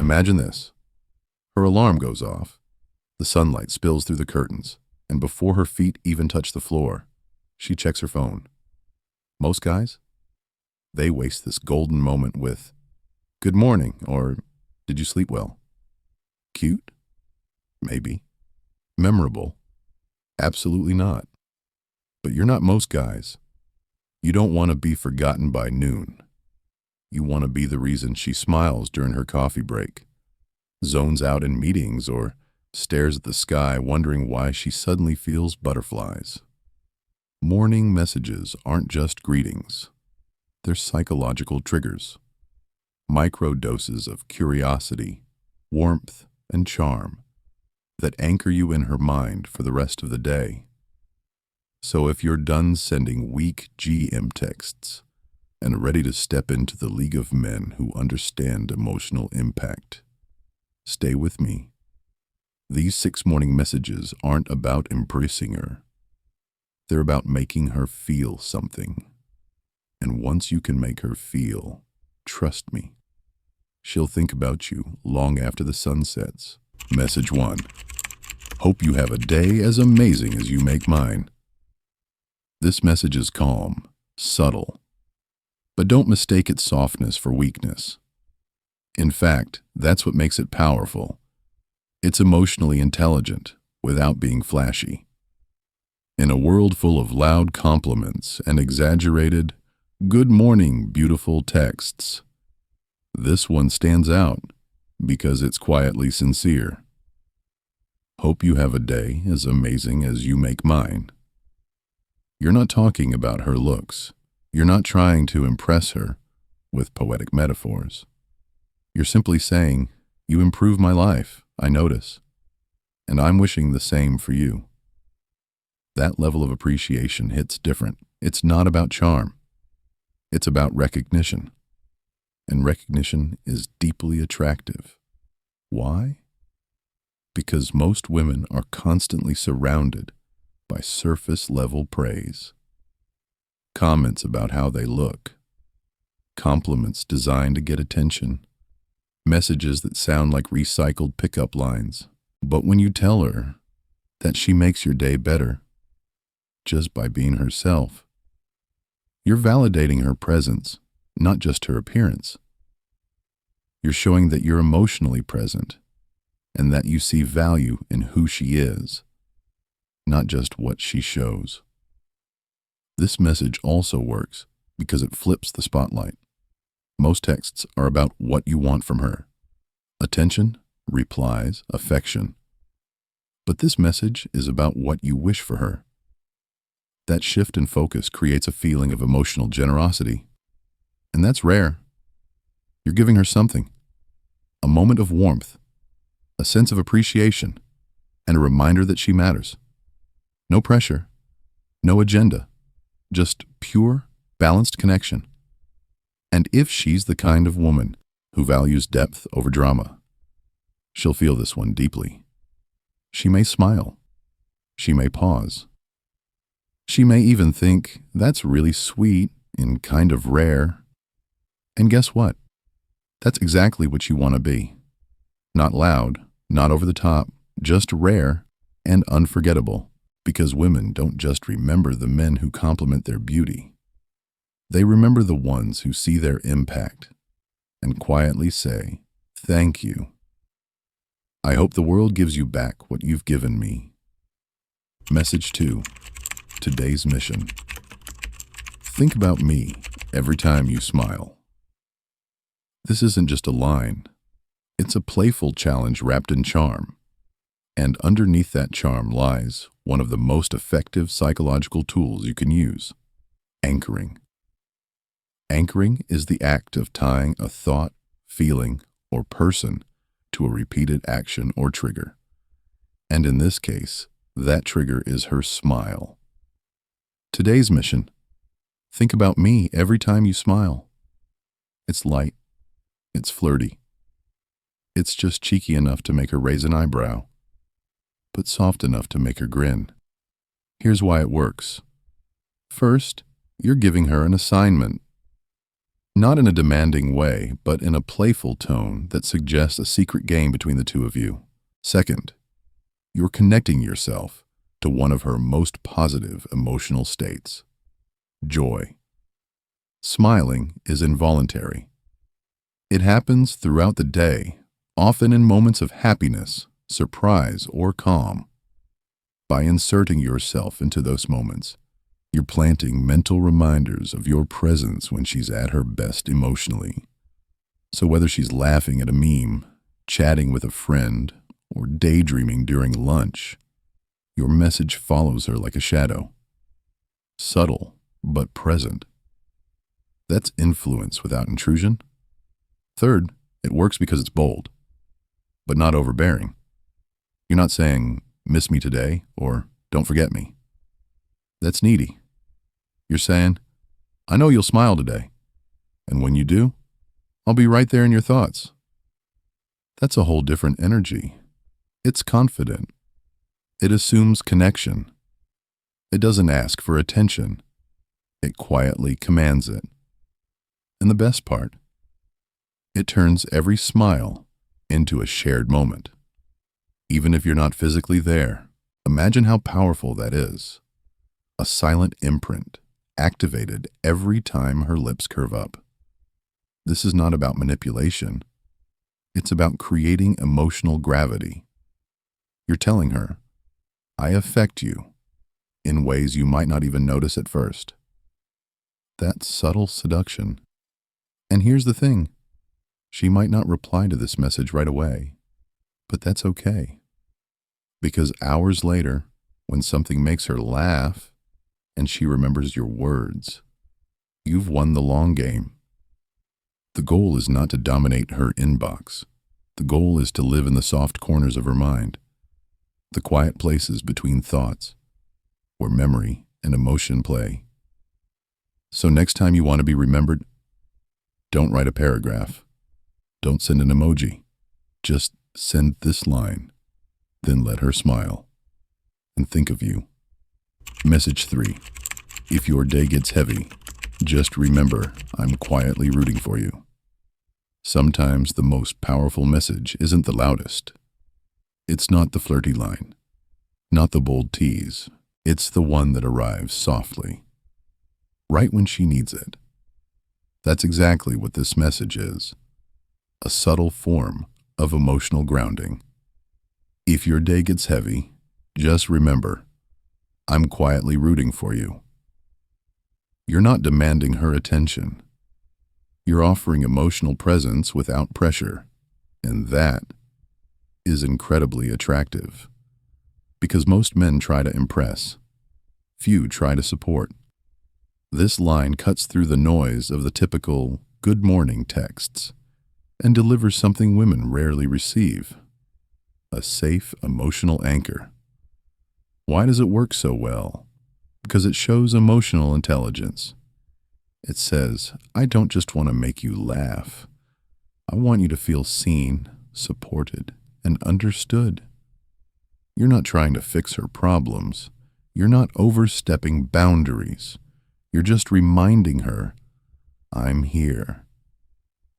Imagine this. Her alarm goes off. The sunlight spills through the curtains, and before her feet even touch the floor, she checks her phone. Most guys, they waste this golden moment with, "Good morning," or "Did you sleep well?" Cute? Maybe. Memorable? Absolutely not. But you're not most guys. You don't want to be forgotten by noon. You want to be the reason she smiles during her coffee break, zones out in meetings, or stares at the sky wondering why she suddenly feels butterflies. Morning messages aren't just greetings. They're psychological triggers. Micro doses of curiosity, warmth, and charm that anchor you in her mind for the rest of the day. So if you're done sending weak GM texts and ready to step into the league of men who understand emotional impact, stay with me. These 6 morning messages aren't about impressing her. They're about making her feel something. And once you can make her feel, trust me, she'll think about you long after the sun sets. Message 1. Hope you have a day as amazing as you make mine. This message is calm, subtle, but don't mistake its softness for weakness. In fact, that's what makes it powerful. It's emotionally intelligent without being flashy. In a world full of loud compliments and exaggerated, "Good morning, beautiful" texts, this one stands out because it's quietly sincere. Hope you have a day as amazing as you make mine. You're not talking about her looks. You're not trying to impress her with poetic metaphors. You're simply saying, "You improve my life, I notice, and I'm wishing the same for you." That level of appreciation hits different. It's not about charm. It's about recognition. And recognition is deeply attractive. Why? Because most women are constantly surrounded by surface-level praise. Comments about how they look. Compliments designed to get attention. Messages that sound like recycled pickup lines. But when you tell her that she makes your day better just by being herself, you're validating her presence, not just her appearance. You're showing that you're emotionally present and that you see value in who she is, not just what she shows. This message also works because it flips the spotlight. Most texts are about what you want from her: attention, replies, affection. But this message is about what you wish for her. That shift in focus creates a feeling of emotional generosity. And that's rare. You're giving her something: a moment of warmth, a sense of appreciation, and a reminder that she matters. No pressure, no agenda, just pure, balanced connection. And if she's the kind of woman who values depth over drama, she'll feel this one deeply. She may smile. She may pause. She may even think, "That's really sweet and kind of rare." And guess what? That's exactly what you want to be. Not loud, not over the top, just rare and unforgettable. Because women don't just remember the men who compliment their beauty. They remember the ones who see their impact and quietly say, "Thank you. I hope the world gives you back what you've given me." Message 2. Today's mission. Think about me every time you smile. This isn't just a line. It's a playful challenge wrapped in charm. And underneath that charm lies one of the most effective psychological tools you can use: anchoring. Anchoring is the act of tying a thought, feeling, or person to a repeated action or trigger. And in this case, that trigger is her smile. Today's mission: think about me every time you smile. It's light. It's flirty. It's just cheeky enough to make her raise an eyebrow, but soft enough to make her grin. Here's why it works. First, you're giving her an assignment. Not in a demanding way, but in a playful tone that suggests a secret game between the two of you. Second, you're connecting yourself to one of her most positive emotional states, joy. Smiling is involuntary. It happens throughout the day, often in moments of happiness, surprise, or calm. By inserting yourself into those moments, you're planting mental reminders of your presence when she's at her best emotionally. So whether she's laughing at a meme, chatting with a friend, or daydreaming during lunch, your message follows her like a shadow. Subtle, but present. That's influence without intrusion. Third, it works because it's bold, but not overbearing. You're not saying, "Miss me today," or "Don't forget me." That's needy. You're saying, "I know you'll smile today, and when you do, I'll be right there in your thoughts." That's a whole different energy. It's confident. It assumes connection. It doesn't ask for attention. It quietly commands it. And the best part, it turns every smile into a shared moment. Even if you're not physically there, imagine how powerful that is. A silent imprint, activated every time her lips curve up. This is not about manipulation. It's about creating emotional gravity. You're telling her, "I affect you," in ways you might not even notice at first. That's subtle seduction. And here's the thing. She might not reply to this message right away, but that's okay. Because hours later, when something makes her laugh and she remembers your words, you've won the long game. The goal is not to dominate her inbox. The goal is to live in the soft corners of her mind, the quiet places between thoughts, where memory and emotion play. So next time you want to be remembered, don't write a paragraph. Don't send an emoji. Just send this line. Then let her smile and think of you. Message 3. If your day gets heavy, just remember I'm quietly rooting for you. Sometimes the most powerful message isn't the loudest. It's not the flirty line, not the bold tease. It's the one that arrives softly, right when she needs it. That's exactly what this message is. A subtle form of emotional grounding. If your day gets heavy, just remember, I'm quietly rooting for you. You're not demanding her attention. You're offering emotional presence without pressure, and that is incredibly attractive. Because most men try to impress. Few try to support. This line cuts through the noise of the typical "good morning" texts and delivers something women rarely receive: a safe emotional anchor. Why does it work so well? Because it shows emotional intelligence. It says, I don't just want to make you laugh. I want you to feel seen, supported, and understood. You're not trying to fix her problems. You're not overstepping boundaries. You're just reminding her, I'm here.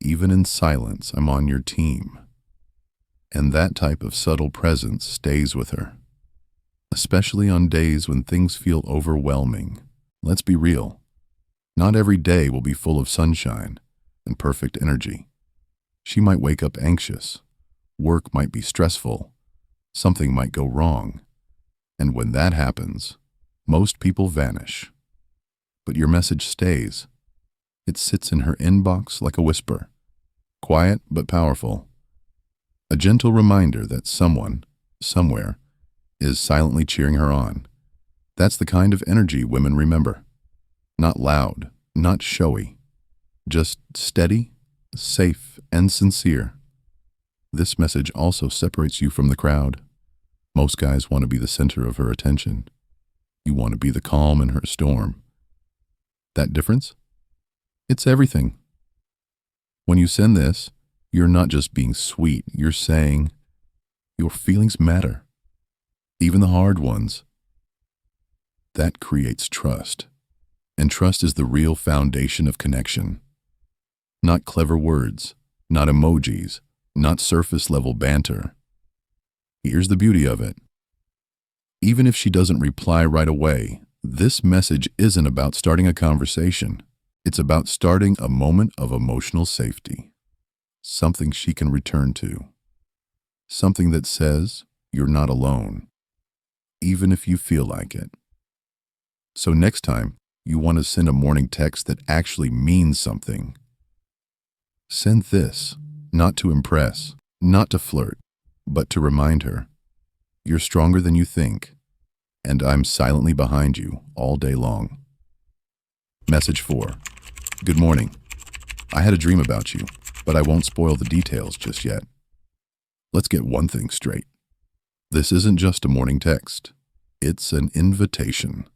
Even in silence, I'm on your team. And that type of subtle presence stays with her, especially on days when things feel overwhelming. Let's be real. Not every day will be full of sunshine and perfect energy. She might wake up anxious. Work might be stressful. Something might go wrong. And when that happens, most people vanish. But your message stays. It sits in her inbox like a whisper, quiet but powerful. A gentle reminder that someone, somewhere, is silently cheering her on. That's the kind of energy women remember. Not loud, not showy, just steady, safe, and sincere. This message also separates you from the crowd. Most guys want to be the center of her attention. You want to be the calm in her storm. That difference? It's everything. When you send this, you're not just being sweet, you're saying, your feelings matter, even the hard ones. That creates trust, and trust is the real foundation of connection. Not clever words, not emojis, not surface-level banter. Here's the beauty of it. Even if she doesn't reply right away, this message isn't about starting a conversation. It's about starting a moment of emotional safety. Something she can return to. Something that says, you're not alone, even if you feel like it. So next time you want to send a morning text that actually means something, send this, not to impress, not to flirt, but to remind her, you're stronger than you think, and I'm silently behind you all day long. Message 4. Good morning. I had a dream about you, but I won't spoil the details just yet. Let's get one thing straight. This isn't just a morning text. It's an invitation.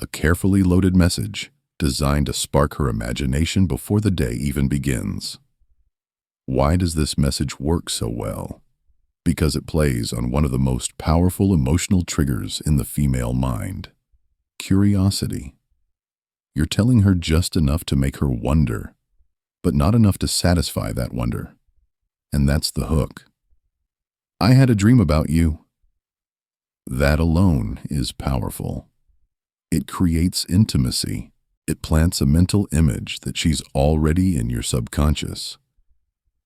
A carefully loaded message designed to spark her imagination before the day even begins. Why does this message work so well? Because it plays on one of the most powerful emotional triggers in the female mind: curiosity. You're telling her just enough to make her wonder, but not enough to satisfy that wonder. And that's the hook. I had a dream about you. That alone is powerful. It creates intimacy. It plants a mental image that she's already in your subconscious.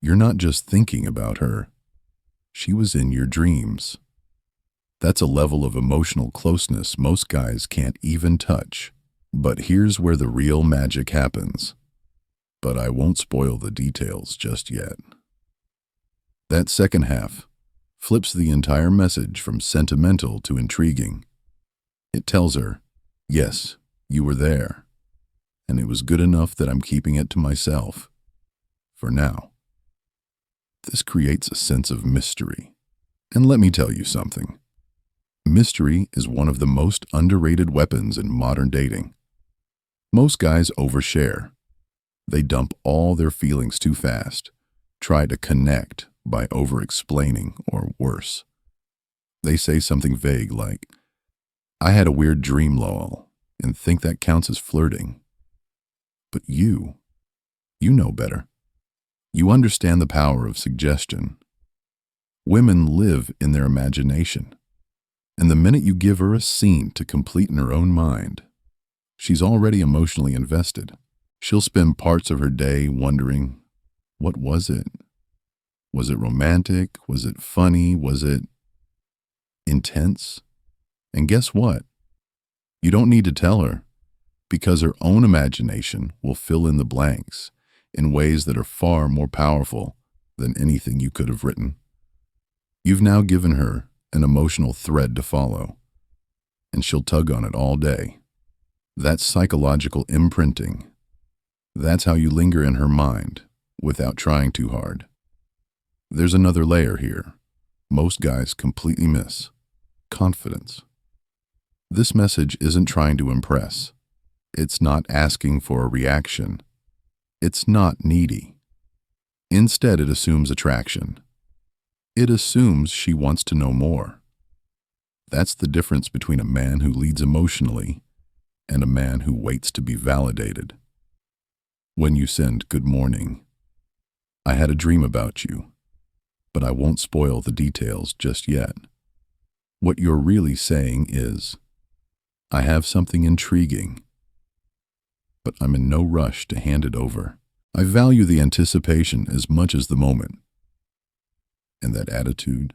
You're not just thinking about her. She was in your dreams. That's a level of emotional closeness most guys can't even touch. But here's where the real magic happens. But I won't spoil the details just yet. That second half flips the entire message from sentimental to intriguing. It tells her, yes, you were there, and it was good enough that I'm keeping it to myself. For now. This creates a sense of mystery. And let me tell you something. Mystery is one of the most underrated weapons in modern dating. Most guys overshare. They dump all their feelings too fast, try to connect by over-explaining, or worse. They say something vague like, I had a weird dream, lol, and think that counts as flirting. But you know better. You understand the power of suggestion. Women live in their imagination, and the minute you give her a scene to complete in her own mind, she's already emotionally invested. She'll spend parts of her day wondering, what was it? Was it romantic? Was it funny? Was it intense? And guess what? You don't need to tell her, because her own imagination will fill in the blanks in ways that are far more powerful than anything you could have written. You've now given her an emotional thread to follow, and she'll tug on it all day. That's psychological imprinting. That's how you linger in her mind without trying too hard. There's another layer here most guys completely miss: confidence. This message isn't trying to impress. It's not asking for a reaction. It's not needy. Instead, it assumes attraction. It assumes she wants to know more. That's the difference between a man who leads emotionally and a man who waits to be validated. When you send good morning, I had a dream about you, but I won't spoil the details just yet. What you're really saying is, I have something intriguing, but I'm in no rush to hand it over. I value the anticipation as much as the moment. And that attitude,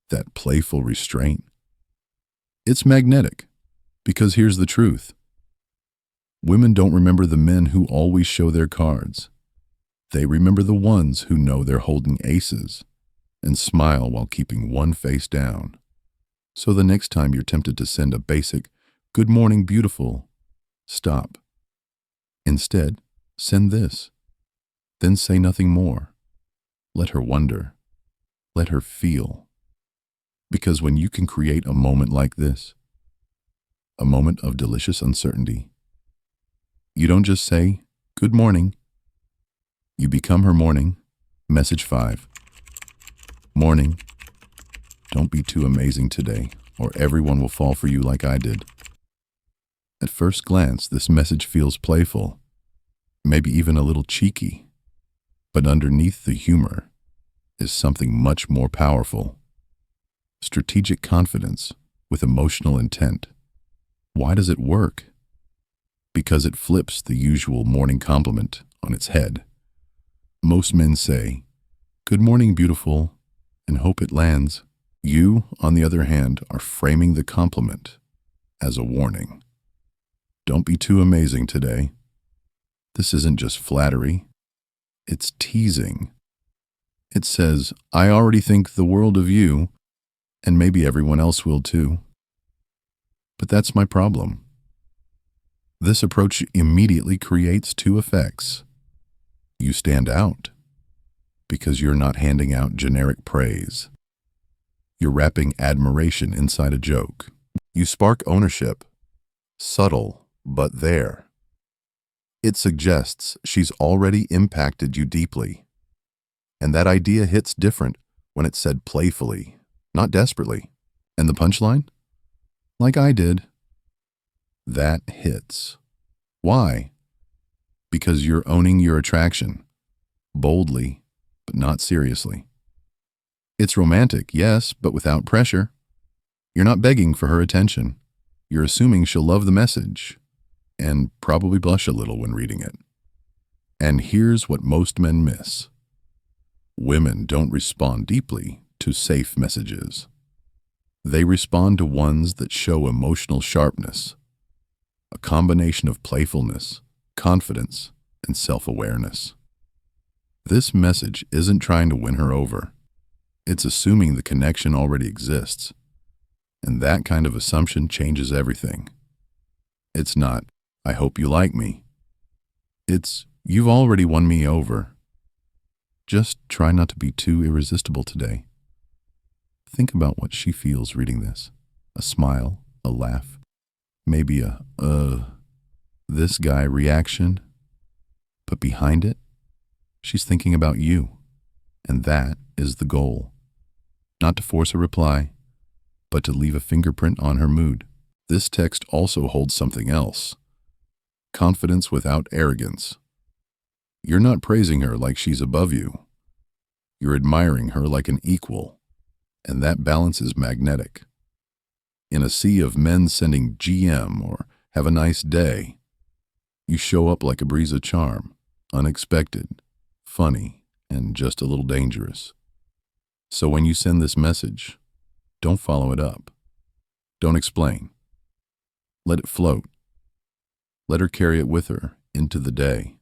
that playful restraint, it's magnetic, because here's the truth. Women don't remember the men who always show their cards. They remember the ones who know they're holding aces and smile while keeping one face down. So the next time you're tempted to send a basic, good morning, beautiful, stop. Instead, send this. Then say nothing more. Let her wonder. Let her feel. Because when you can create a moment like this, a moment of delicious uncertainty, you don't just say, good morning. You become her morning. Message 5. Morning. Don't be too amazing today, or everyone will fall for you like I did. At first glance, this message feels playful. maybe even a little cheeky. But underneath the humor is something much more powerful. Strategic confidence with emotional intent. Why does it work? Because it flips the usual morning compliment on its head. Most men say, "Good morning, beautiful," and hope it lands. You, on the other hand, are framing the compliment as a warning. Don't be too amazing today. This isn't just flattery. It's teasing. It says, I already think the world of you, and maybe everyone else will too. But that's my problem. This approach immediately creates two effects. You stand out because you're not handing out generic praise. You're wrapping admiration inside a joke. You spark ownership, subtle but there. It suggests she's already impacted you deeply. And that idea hits different when it's said playfully, not desperately. And the punchline? Like I did. That hits. Why? Because you're owning your attraction, boldly, but not seriously. It's romantic, yes, but without pressure. You're not begging for her attention. You're assuming she'll love the message, and probably blush a little when reading it. And here's what most men miss. Women don't respond deeply to safe messages. They respond to ones that show emotional sharpness, a combination of playfulness, confidence, and self-awareness. This message isn't trying to win her over. It's assuming the connection already exists. And that kind of assumption changes everything. It's not, I hope you like me. It's, you've already won me over. Just try not to be too irresistible today. Think about what she feels reading this. A smile, a laugh, maybe a, this guy reaction. But behind it, she's thinking about you. And that is the goal. Not to force a reply, but to leave a fingerprint on her mood. This text also holds something else. Confidence without arrogance. You're not praising her like she's above you. You're admiring her like an equal, and that balance is magnetic. In a sea of men sending GM or have a nice day, you show up like a breeze of charm, unexpected, funny, and just a little dangerous. So when you send this message, don't follow it up. Don't explain. Let it float. Let her carry it with her into the day,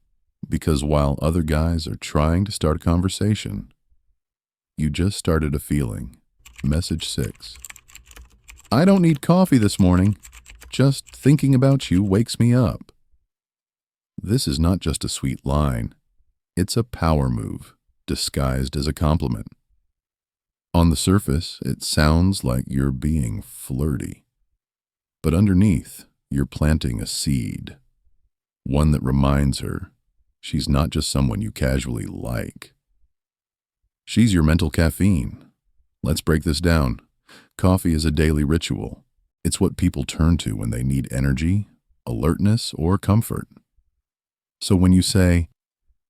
because while other guys are trying to start a conversation, you just started a feeling. Message 6. I don't need coffee this morning. Just thinking about you wakes me up. This is not just a sweet line. It's a power move, disguised as a compliment. On the surface, it sounds like you're being flirty. But underneath, you're planting a seed. One that reminds her she's not just someone you casually like. She's your mental caffeine. Let's break this down. Coffee is a daily ritual. It's what people turn to when they need energy, alertness, or comfort. So when you say,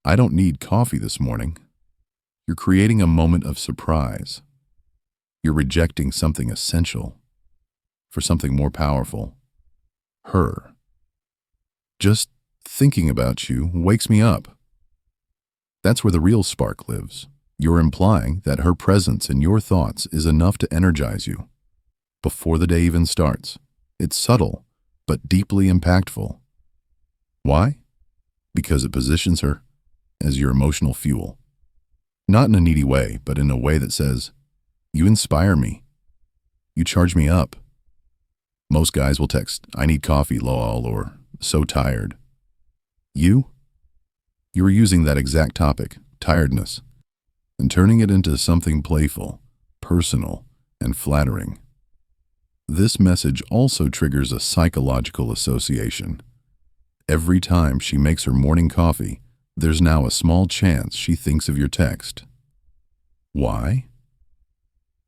I don't need coffee this morning, you're creating a moment of surprise. You're rejecting something essential for something more powerful. Her. Just thinking about you wakes me up. That's where the real spark lives. You're implying that her presence in your thoughts is enough to energize you before the day even starts. It's subtle, but deeply impactful. Why? Because it positions her as your emotional fuel. Not in a needy way, but in a way that says, you inspire me. You charge me up. Most guys will text, I need coffee, lol, or so tired. You are using that exact topic, tiredness, and turning it into something playful, personal, and flattering. This message also triggers a psychological association. Every time she makes her morning coffee, there's now a small chance she thinks of your text. Why?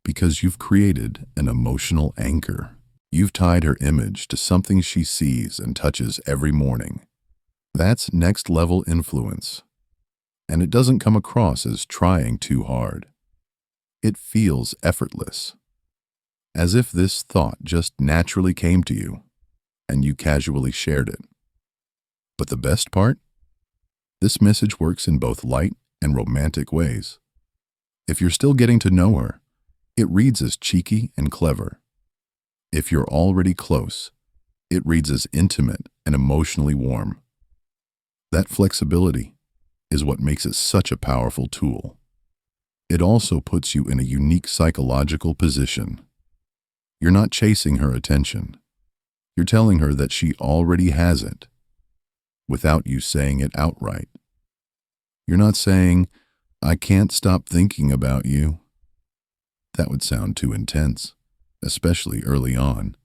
Because you've created an emotional anchor. You've tied her image to something she sees and touches every morning. That's next-level influence, and it doesn't come across as trying too hard. It feels effortless, as if this thought just naturally came to you, and you casually shared it. But the best part? This message works in both light and romantic ways. If you're still getting to know her, it reads as cheeky and clever. If you're already close, it reads as intimate and emotionally warm. That flexibility is what makes it such a powerful tool. It also puts you in a unique psychological position. You're not chasing her attention. You're telling her that she already has it, without you saying it outright. You're not saying, "I can't stop thinking about you." That would sound too intense, especially early on.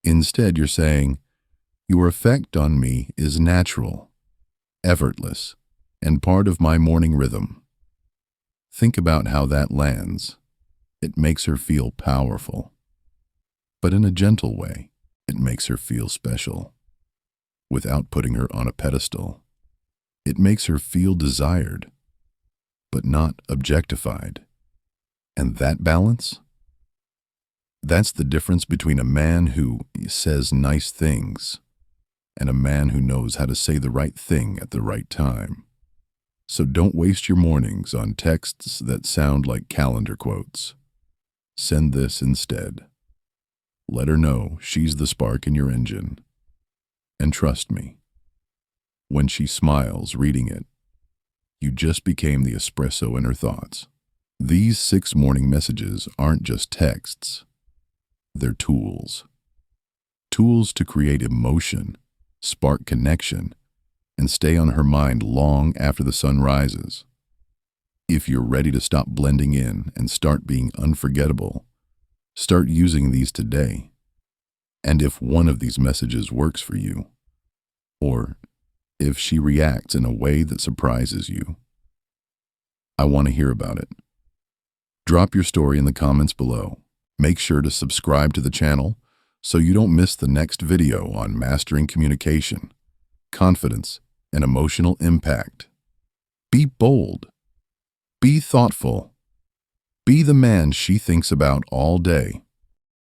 Instead, you're saying, "Your effect on me is natural, effortless, and part of my morning rhythm." Think about how that lands. It makes her feel powerful, but in a gentle way. It makes her feel special, without putting her on a pedestal. It makes her feel desired, but not objectified. And that balance? That's the difference between a man who says nice things and a man who knows how to say the right thing at the right time. So don't waste your mornings on texts that sound like calendar quotes. Send this instead. Let her know she's the spark in your engine. And trust me, when she smiles reading it, you just became the espresso in her thoughts. These 6 morning messages aren't just texts. They're tools. Tools to create emotion, spark connection, and stay on her mind long after the sun rises. If you're ready to stop blending in and start being unforgettable, start using these today. And if one of these messages works for you, or if she reacts in a way that surprises you, I want to hear about it. Drop your story in the comments below. Make sure to subscribe to the channel so you don't miss the next video on mastering communication, confidence, and emotional impact. Be bold. Be thoughtful. Be the man she thinks about all day.